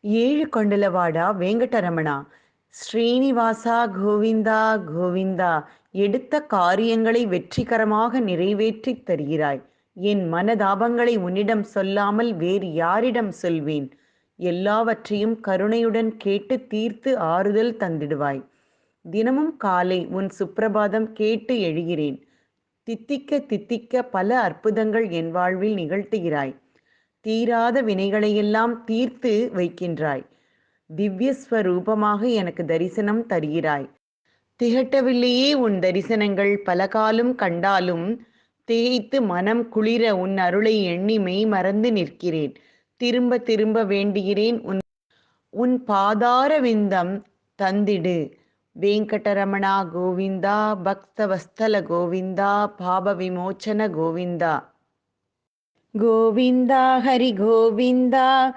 ஏழு కొండలవాడ వెంకటరమణ ஸ்ரீனிவாசா கோவிந்தா கோவிந்தா எடுத்த காரியங்களை வெற்றிகரமாக நிறைவேற்றித் தருகிறாய். என் மனதாபங்களை உன்னிடம் சொல்லாமல் வேறு யாரிடம் சொல்வேன்? எல்லாவற்றையும் கருணையுடன் கேட்டு தீர்த்து ஆறுதல் தந்திடுவாய். தினமும் காலை உன் சுப்பிரபாதம் கேட்டு எழுகிறேன். தித்திக்க தித்திக்க பல அற்புதங்கள் என் வாழ்வில் நிகழ்த்துகிறாய். தீராத வினைகளையெல்லாம் தீர்த்து வைக்கின்றாய். திவ்யஸ்வரூபமாக எனக்கு தரிசனம் தருகிறாய். திகட்டவில்லையே உன் தரிசனங்கள், பலகாலும் கண்டாலும் திகைத்து மனம் குளிர உன் அருளை எண்ணி மெய் மறந்து நிற்கிறேன். திரும்ப திரும்ப வேண்டுகிறேன், உன் பாதார விந்தம் தந்திடு. வெங்கடரமணா கோவிந்தா, பக்தவஸ்தல கோவிந்தா, பாப விமோச்சன கோவிந்தா. கோவிந்தா ஹரி கோவிந்தா.